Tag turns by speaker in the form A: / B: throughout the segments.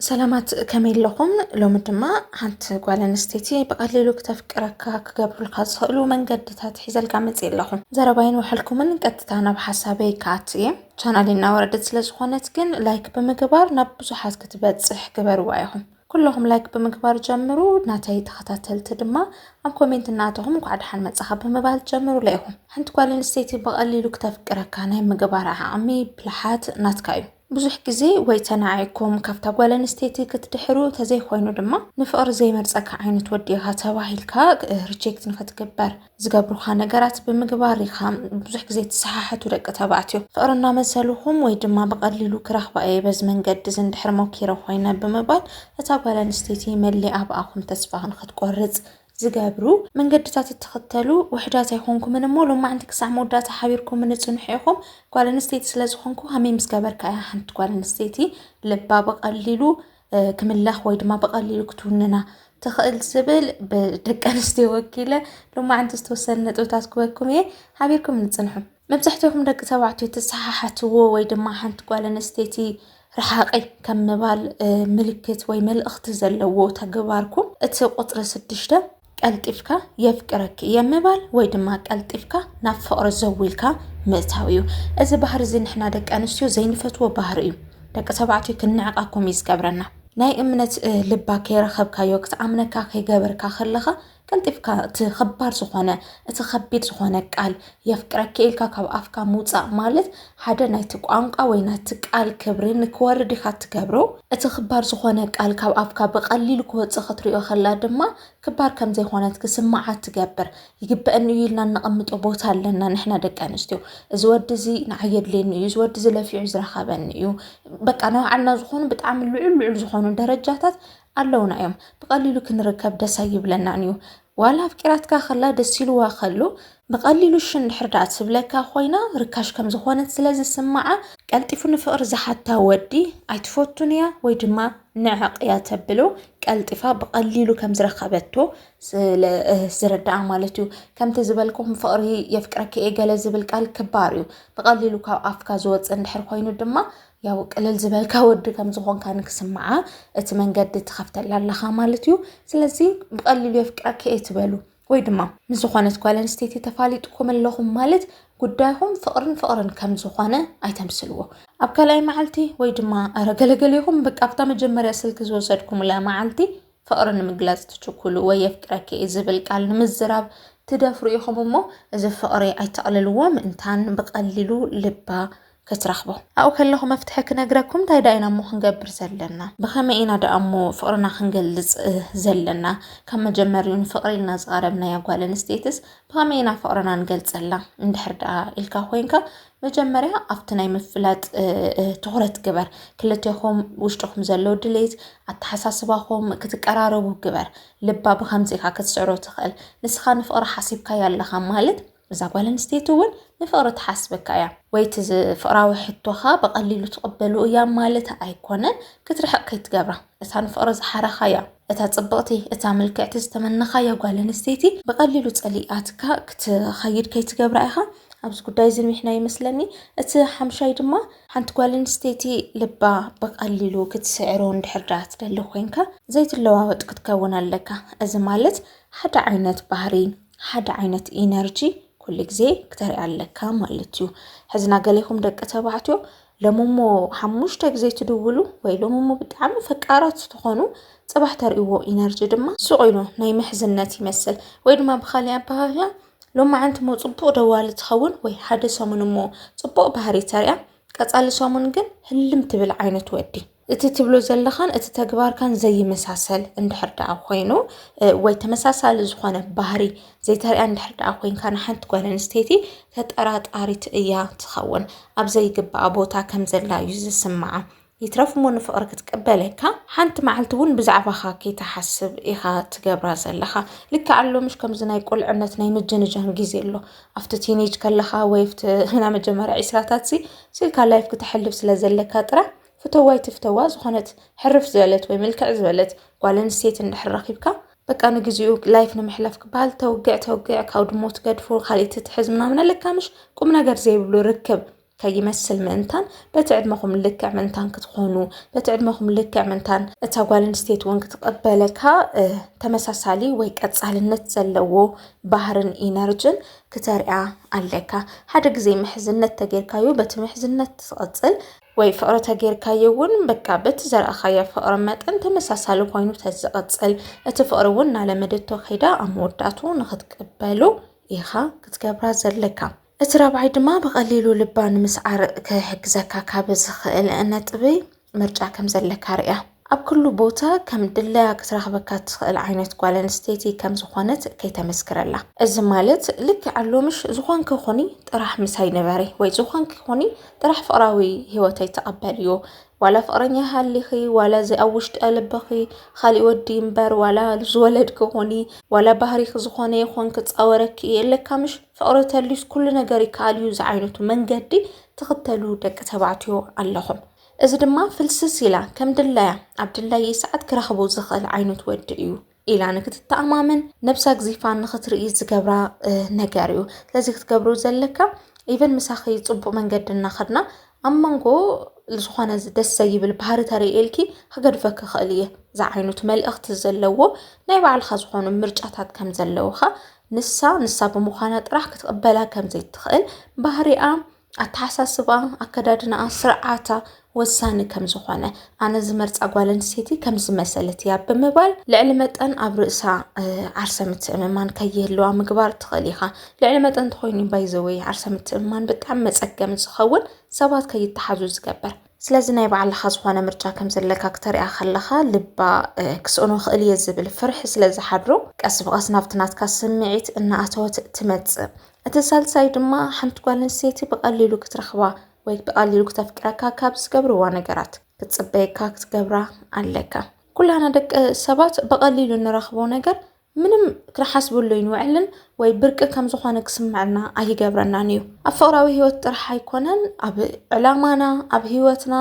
A: سلامات كميل لهم لو مدما هانت قوالن استيتي بقليلو كتفكركا كقبل الخاصلو من قد تحيزل قامت لهم زرباين وحلكم من قد تانا بحسابي كاتي شانالينا وردت سلازخونت كن لايك بمقبار نبزو حاس كتبات صح كبر وايهم كلهم لايك بمقبار جمرو ناتاي تختاتل تدما ام كومنت ناتهم وقعد حال متصخب بمبال جمرو ليهم هانت قوالن استيتي بقليلو كتفكركا ناي مقبار عامي بلحات ناتكايو ብዙሕ ግዜ ወይ ተናዓይኩም ካብታ ጓል ኣንስተይቲ ክትድሕሩ ተዘይኮይኑ ድማ ንፍቅሪ ዘይመርፀካ ዓይነት ወዲ ኢኻ ተባሂልካ ሪጀክት ንክትግበር ዝገብሩካ ነገራት ብምግባር ኢኻ ብዙሕ ግዜ ተሰሓሓቱ ደቂ ተባዕትዮ ፍቅሪ እናመሰልኩም ወይ ድማ ብቐሊሉ ክረኽባ እየ በዚ መንገዲ ዝንድሕር ሞኪረ ኮይነ ብምባል እታ ጓል ኣንስተይቲ መሊኣ ብኣኹም ተስፋ ንክትቆርፅ ዝገብሩ መንገድታት እትኽተሉ ውሕዳት ኣይኮንኩም እሞ ሎማ ዓንቲ ክሳዕ መወዳእታ ሓቢርኩም ንፅንሑ ኢኹም ጓል ኣንስተይቲ ስለዝኾንኩ ሃመይ ምስ ገበርካ እያ ሓንቲ ጓል ኣንስተይቲ ልባ ብቐሊሉ ክምላኽ ወይ ድማ ብቐሊሉ ክትውንና ትኽእል ዝብል ብደቂ ኣንስትዮ ወኪለ ሎማ ዓንቲ ዝተወሰነ ነጥብታት ክበኩም እየ ሓቢርኩም ንፅንሑ መብዛሕትኦም ደቂ ተባዕትዮ ተሰሓሓትዎ ወይ ድማ ሓንቲ ጓል ኣንስተይቲ رحاقي كمبال ملكت وي ملأخت زلو تجباركم اتقطر سدشته قلطفكا يفكرك يمبال وي دما قلطفكا نفقر زويلكا متاويو اذا بحر زين حنا دق انستيو زينفتو بحريو دق تبعتي كنعقاكم يسقبرنا ناي امنت لباك يرخبكا يوقت امنكا كيغبركا خلخا قلطفكا تخبار زخونه اتخبيت زخونه قال يفكرك إلكا كاب افكا موصا مالت حدا نايت ቋንቋ ወይ ናት ቃል ክብርን ክወርድ ኢኻ ትገብሮ እቲ ክባር ዝኾነ ቃል ካብ ኣፍካ በቀሊሉ ክወጽእ ክትሪኦ ከላ ድማ ክባር ከም ዘይኾነት ክስማዓ ትገብር ይግበአኒ ኢልና ነቐምጦ ቦታ ኣለና ንሕና ደቂ ኣንስትዮ እዚ ወዲ እዚ ንዓየድለኒ እዩ እዚ ወዲ እዚ ለፊዑ ዝረኸበኒ እዩ በቃ ንባዕልና ዝኾኑ ብጣዕሚ ልዑል ዝኾኑ ደረጃታት ኣለውና እዮም በቀሊሉ ክንርከብ ደስ ይብለናን እዩ ዋላ ፍቅራትካ خلا ደሲልዋ خلو بقليلو شندحر دات سبلكا خوينا ركاش كم زخونت سلازي السماعة قلتيفو نفقر زحتا ودي ايتفوتونيا ويدما نعق يا تبلو قلتيفا بقليلو كم زرخبتو زردا مالتو كم تزبلكم فقري يفكرك ايغالا زبل قال كباريو بقليلو كاو افكا زوص اندحر خوينو دما ያው ቀለል ዝበልካ ወድ ከም ዝኾን ካን ክስማዓ እቲ መንገድ ተኸፍተላልኻ ማለትዩ ስለዚ በቀሊሉ ይፍቅራክ እትበሉ ወይ ድማ ንዝኾነት ጓል ኣንስተይቲ ተፋሊጥኩም ኣለኹም ማለት ጉዳይኹም ፍቅርን ከም ዝኾነ ኣይተምስልዎ ኣብ ከላይ መዓልቲ ወይ ድማ ኣረገለገለኹም በቃፍታ መጀመርያ ስልክ ዝወሰድኩም ለማዓልቲ ፍቅርን ምግላጽ ትችኩሉ ወይ ይፍቅራክ ዝብል ቃል ንምዝራብ ትደፍሩ ኢኹም እሞ እዚ ፍቅሪ ኣይተقللዎም እንታን በቀሊሉ ልባ كترخبو او كلهم مفتحك نغركم تايداينا مو خنغبر زلنا بخمينا دامو فقرنا خنغلص زلنا كما جمرين فقرنا صاربنا يا قال انستيتس بخمينا فقرنا نغلصلا اندحردا الكا خوينكا مجمريا افتناي مفلات تخرت جبر كلتيهم وشتكم زلو دليت اتحساسباكم كتقراربو جبر لبا بخمسيكا كتسعرو تخل نسخان فقر حسيبكا يالها مالت إذا قال نستيتون نفقر تحسبك يا ويتز فقراوي حتوها بقليلو تقبلو يا مالتها أيقونا كترحق كيتقبره إذا نفقر زحرخا يا إذا تصبغتي إذا ملكعت استمنخا يا قال نستيتي بقليلو تقليقاتك كتخير كيتقبره إيها أبس قدايزن وحنا يمسلني إذا حمشاي دما حانت قال نستيتي لبا بقليلو كتسعرون دحردات للو خوينكا زيت اللواوت كتكونا لك إذا مالت حدا عينات بحرين حدا عينات إنرجي كل جزء كتر عليك مالتيو حزنا قاليهم دق تبعتو لمومو حموش تجزي تدولو ويلومو بتعمل فكارات تخونو صباح تريو إنرجي دما سوينو ناي محزنات يمثل ويدما بخالي أباها لو ما عند مو صبو دوال تخون وي حدا سامن مو صبو بحري تريا قصال سامن جن هلم تبل عينت ودي اتتبلو زلخان اتتغبار كان زي مساسل اندحردا خوينو وي تمساسل زخونه بحري زي تري اندحردا خوين كان حنت قال انستيتي تطراطاريت ايا تخون اب زي غبا بوتا كم زلا يز سمعه يترف مون فقرك تقبلك حنت معلتون بزعبخا كي تحسب ايها تغبرا زلخا لك علو مش كم زناي قول عنت ناي مجنجان غيزيلو افتتينيج كلخا ويفت هنا مجمر عسراتاتسي سلكا لايف كتحلف سلازلك طرا فتواي تفتوا زخنت حرف زبلت وي ملكع زبلت قال نسيت اندحر رخيبكا بقى نغزيو لايف نمحلفك بال توقع كاود موت قدفو خالي تتحز منامنا لكا مش قم نغير زي بلو ركب كيمثل منتان بتعدمكم لكع منتان كتخونوا بتعدمكم لكع منتان اتاقوال نستيت وان كتقبلكا تمساسالي ويكاتسالنت زلوو بحرن إنرجن كتاريا عليكا حدا زي محزنت تجيركايو بتمحزنت تقصل ወይ ፍቅረ ተገርካየውን በቃ በትዘራኸያ ፍቅረ መጠን ተመሳሳለ ኮይኑ ተዘቀጽል እቲ ፍቅረ ወና ለመደቶ ኸይዳ አመወዳቱ ንኽትቀበሉ ኢኻ ክትገብራ ዘለካ እቲ ራብዓይ ድማ በቀሊሉ ልባን ምስዓር ከሕግዘካ ካብ ዝኽእል ነጥብ ምርጫ ከም ዘለካ ርያ ኣብ ኩሉ ቦታ ከም ድለያ ክትረኽበካ ትኽእል ዓይነት ጓል ኣንስተይቲ ከም ዝኾነት ከይተመስክረላ እዚ ማለት ልክ ዓሎምሽ ዝኾንከ ኾኒ ጥራሕ ምሳይ ነበረ ወይ ዝኾንከ ኾኒ ጥራሕ ፍቅራዊ ህይወተይ ተቐበልዮ ዋላ ፍቅረኛ ሃሊኺ ዋላ ዝኣውሽጥ ልበኺ खाली ወዲ እምበር ዋላ ዝወለድክ ኾኒ ዋላ ባህሪኽ ዝኾነ ይኾን ክጻወረኪ የለካምሽ ፍቅረተልሽ ኩሉ ነገር ይካልዩ ዝዓይነቱ መንገዲ ተኽተሉ ደቂ ተባዕትዮ ኣለኹም እዚ ድማ ፍልስስ ኢላ ከም ድለያ ዓብድላይ ሰዓት ክረኽቦ ዝኽእል ዓይነት ወዲ እዩ ኢላ ንክትተኣማምን ነብሳ ግዚፋን ንኽትርኢ ዝገብራ ነገር እዩ ስለዚ ክትገብሩ ዘለካ ኢቨን ምሳኺ ጽቡቕ መንገዲ እናኸድና ኣብ መንጎ ዝኾነ ደስ ዘይብል ባህሪ ተርእልኪ ክገድፈክ ክኽእል እየ ዝዓይነቱ መልእኽቲ ዘለዎ ናይ ባዕልኻ ዝኾኑ ምርጫታት ከም ዘለውኻ ንሳ ብምዃና ጥራሕ ክትቀበላ ከም ዘይትኽእል ባህሪኣ ኣተሓሳስባ ኣከዳድና ስርዓታ ወሳኒ ከም ዝኾነ ኣነ ዝመርጻ ጓል ኣንስተይቲ ከም ዝመሰለት እያ ብምባል ልዕሊ መጠን ኣብ ርእሳ ዓርሰ ምትእምማን ከይህልዋ ምግባር ትኽእል ኢኻ ልዕሊ መጠን ተኾይኑ ባይዘወይ ዓርሰ ምትእምማን ብጣዕሚ መጸገም ዝኸውን ሰባት ከይተሓዙ ዝገብር ስለዚ ናይ ባዕልኻ ዝኾነ ምርጫ ከም ዘለካ ክተሪኣ ከለኻ ልባ ክስእኖ ክእል እየ ዝብል ፍርሒ ስለዝሓድሮ ቀስ ብቐስ ናብቲ ናትካ ስምዒት እናኣተወት ትመጽእ እቲ ሳልሳይ ድማ ሓንቲ ጓል ኣንስተይቲ በቀሊሉ ክትረኽባ ወይ በቀሊሉ ክተፍቅረካ ካብ ዝገብርዋ ነገራት ክትጽበየካ ክትገብራ ኣለካ ኩላና ደቂ ሰባት በቀሊሉ ንረኽቦ ነገር ምንም ክረሓስብሉ ይንውዕልን ወይ ብርቂ ከም ዝኾነ ክስምዓልና ኣይገብረናን እዩ ኣብ ፍቅራዊ ህይወት ጥራሕ ኣይኮነን ኣብ ዕላማና ኣብ ህይወትና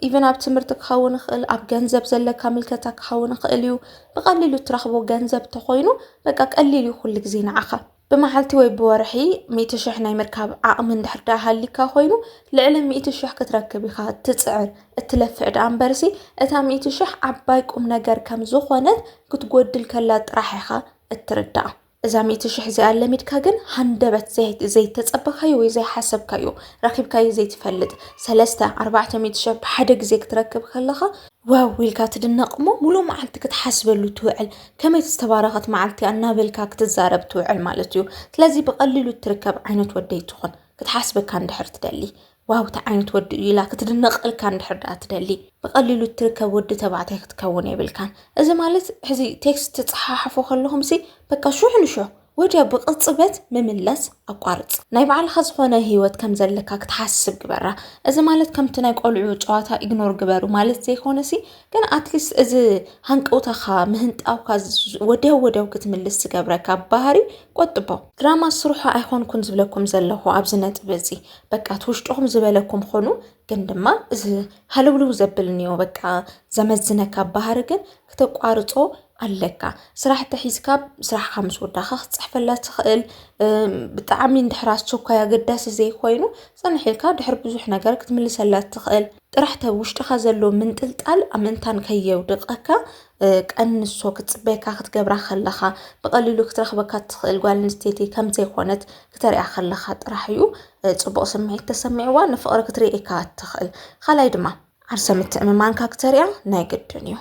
A: ኢቨን ኣብ ትምህርቲ ክኸውን ይኽእል ኣብ ገንዘብ ዘለካ ምልከታ ክኸውን ይኽእል እዩ በቀሊሉ ትረኽቦ ገንዘብ ተኾይኑ በቃ ቀሊሉ ኩሉ ግዜ ንዓኻ بمحلتي ወይ بورحي 100,000 ናይ ምርካብ ዓቕሚ እንድሕር ሃሊካ ኮይኑ ልዕሊ 100,000 ክትረክብ ኢኻ ትጽዕር እትለፍዕ ዳንበርሲ እታ 100,000 ዓባይ ቁም ነገር ከም ዝኾነት ክትጎድል ከላ ጥራሕ ኢኻ እትርዳእ እዛ 100,000 ዝኣለሚድካ ግን ሃንደበት ዘይተጸበኻዮ ወይ ዘይሓሰብካዮ ረኺብካዮ ዘይትፈልጥ 3-400,000 ብሓደ ግዜ ክትረክብ ከለኻ ዋው ኢልካ ትድነቕሞ ሙሉ መዓልቲ ክትሓስበሉ ትውዕል ከመይ ዝተባረኸት መዓልቲ ኣናበልካ ክትዛረብ ትውዕል ማለት እዩ ስለዚ በቀሊሉ ትርከብ ዓይነት ወደይ ትኾን ክትሓስበካ እንድሕር ትደሊ ዋው ታ ዓይነት ወዲ ኢላ ክትድነቕልካ እንድሕር ትደሊ በቀሊሉ ትርከብ ወዲ ተባዕታይ ክትከውን ይብልካን እዚ ማለት ሕዚ ቴክስት ተጻሓሓፉ ከለኹም ሲ በቃ ሹሕንሹ ወዲያ በቅጽበት መምለስ ኣቋርጽ ናይ ባዕልኻ ዝኾነ ህይወት ከም ዘለካ ክትሓስብ ግበራ እዚ ማለት ከምቲ ናይ ቆልዑ ጨዋታ ኢግኖር ግበሩ ማለት ዘይኮነሲ ግን ኣትሊስት እዚ ሃንቀውታኻ ምህንጣውካ ወዲያው ክትምልስ ዝገብረካ ባህሪ ቆጥቦ ድራማ ስሩሖ ኣይኾንኩን ዝብለኩም ዘለኹ ኣብዚ ነጥብ እዚ በቃ ትውሽጦኹም ዝበለኩም ኾኑ ግን ድማ እዚ ሃለብሉ ዘብልኒዮ በቃ ዘመዝነካ ባህሪ ግን ከተቋርጾ ኣለካ ስራሕ ተሒዝካ ስራሕካ ምስ ወዳኻ ክትጽሕፈላ ትኽእል ብጣዕሚ እንድሕራስ ቸኳይ ኣገዳሲ ዘይኮይኑ ጸንሒልካ ድሕር ብዙሕ ነገር ክትምልሰላ ትኽእል ጥራሕተ ውሽጥኻ ዘሎ ምንጥልጣል ኣመንታን ከየውድቐካ ቀንሶ ክትጽበየካ ክትገብራ ከለኻ በቀሊሉ ክትረኽበካ ትኽእል ጓል ኣንስተይቲ ከም ዘይኮነት ክትሪኣ ከለኻ ጥራሕ እዩ ጽቡቕ ስምዒት ተሰሚዕዋ ንፍቕሪ ክትሪኢካ ትኽእል ካልኣይ ድማ ዓርሰ ምትእምማንካ ክትሪኣ ናይ ግድን እዩ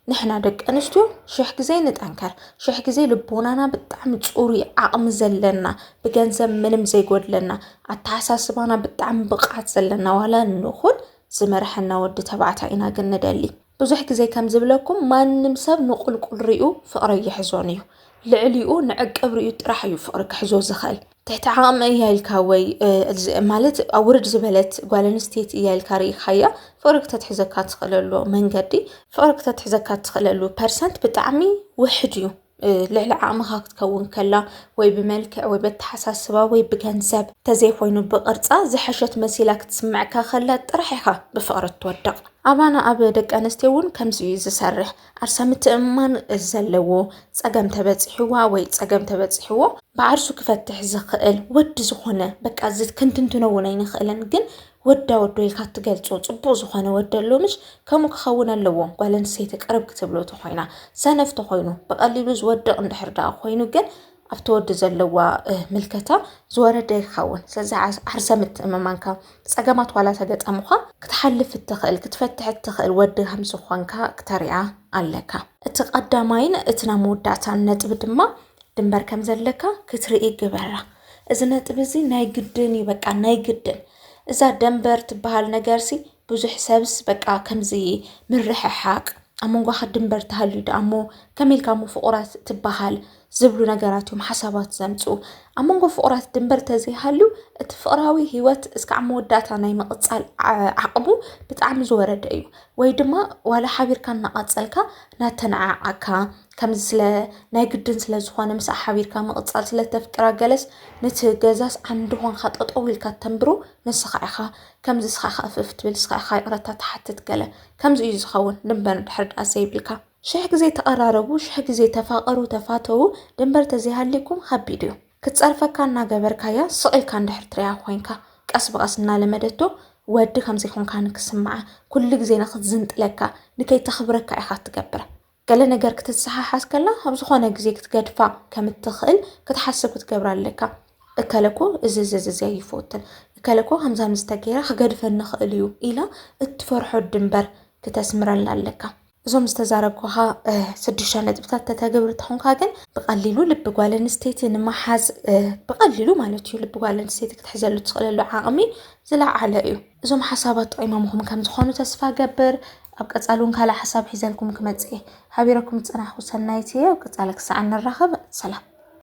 A: نحنا دق أنستو شح جزي نتأنكر شح جزي لبونانا بتعم تصوري عقم زلنا بجنزم منم زي قول لنا التحساس بانا بتعم بقعت زلنا ولا نخون زمرحنا ود تبعتها إنا قلنا دالي بزح جزي كم زبلكم ما نمسب نقول كل ريو فقري حزونيو لعليو نعق بريو راح يفقرك حزو زخال تحت عام ايها الكاوي مالت اورد زبلت قال نستيت ايها الكاري خيا فرق تتحزكات تخللو من قدي فرق تتحزكات تخللو برسنت بتعمي وحديو لعل عامها تكون كلا وي بملكع وي بتحساسبا وي بكنسب تزيفوينو بقرصا زحشت مسيلاك تسمعك خلات طرحيها بفقرة تودق أبانا أبدك أنستيون كم زسرح عرسام تأمان الزلو صقم تبصحوا وي صقم تبصحوا بعرسو كفتح زخل ود زخونه بك ازت كنت نتنونين خلن جن ወዳ ወዶ ኢልካ ትገልጾ ጽቡቕ ዝኾነ ወደሎ ምሽ ከምኡ ክኸውን ኣለዎ ጓል ኣንስተይቲ ቅርብ ክትብሎ ተኾይና ሰነፍ ተኾይኑ ብቐሊሉ ዝወድቕ እንድሕር ደኣ ኮይኑ ግን ኣብቲ ወዲ ዘለዋ ምልከታ ዝወረደ ይኸውን ስለዚ ዓርሰ ምትእምማንካ ፀገማት ዋላ ተገጠሙኻ ክትሓልፍ እትኽእል ክትፈትሕ እትኽእል ወዲ ከም ዝኾንካ ክተሪኣ ኣለካ እቲ ቀዳማይን እቲ ናይ መወዳእታን ነጥቢ ድማ ድንበር ከም ዘለካ ክትርኢ ግበራ እዚ ነጥብ እዚ ናይ ግድን እዩ በቃ ናይ ግድን እዛ ደንበር ትበሃል ነገርሲ ብዙሕ ሰብስ በቃ ከምዚ ምርሕሓቅ ኣብ መንጎኻ ድንበር ተሃልዩ ዳ እሞ ከመኢልካ ፍቑራት ትበሃል ዝብሉ ነገራት እዮም ሓሳባት ዘምፁ ኣብ መንጎ ፍቑራት ድንበር ተዘይሃልዩ እቲ ፍቕራዊ ህይወት እስካዕ መወዳእታ ናይ ምቕፃል ዓቕሙ ብጣዕሚ ዝወረደ እዩ ወይ ድማ ዋላ ሓቢርካ እናቐፀልካ ናተነዓዓካ ከምዚ ስለ ናይ ግድን ስለ ዝኾነ ምስ ሓቢርካ ምቕፃል ስለ ተፍቅራ ገለስ ነቲ ገዛስ ዓንዲ ኾንካ ጠጠው ኢልካ ተንብሮ ንስኻ ኢኻ ከምዚ ስኻ እፍ ትብል ስኻ ኢኻ ይቕረታ ተሓትት ገለ ከምዚ እዩ ዝኸውን ድንበር ድሕር ደኣ ዘይብልካ ሽሕ ግዜ ተቐራረቡ ሽሕ ግዜ ተፋቐሩ ተፋተው ድንበር ተዘይሃልይኩም ከቢድ እዩ ክትፀርፈካ እናገበርካያ ስቕኢልካ እንድሕር ትሪኣ ኮይንካ ቀስ በቐስ እናለመደቶ ወዲ ከምዘይኮንካ ንክስምዓ ኩሉ ግዜ ንኽትዝንጥለካ ንከይተኽብረካ ኢኻ ትገብር ገለ ነገር ክትሰሓሓስ ከላ ኣብ ዝኾነ ግዜ ክትገድፋ ከም እትኽእል ክትሓስብ ክትገብር ኣለካ እከለኮ እዚ ኣይፈውትን እከለኮ ከምዛ ምስተገይራ ክገድፈኒ ንኽእል እዩ ኢላ እትፈርሖ ድንበር ክተስምረላ ኣለካ እዞም ዝተዛረብኩኻ 6 ነጥብታት ተተገብር ተኾንካ ግን ብቐሊሉ ልቢ ጓል ኣንስተይቲ ንምሓዝ ብቐሊሉ ማለት እዩ ልቢ ጓል ኣንስተይቲ ክትሕዘሉ ትኽእለሉ ዓቕሚ ዝለዓለ እዩ እዞም ሓሳባት ጠቂሞምኩም ከም ዝኾኑ ተስፋ ገብር ኣብ ቀጻሉን ካልእ ሓሳብ ሒዘልኩም ክመጽእ ሓቢረኩም ዝጸናሕኩ ሰናይቲ ኣብ ቀጻሊ ክሳዕ ንራኸብ ሰላም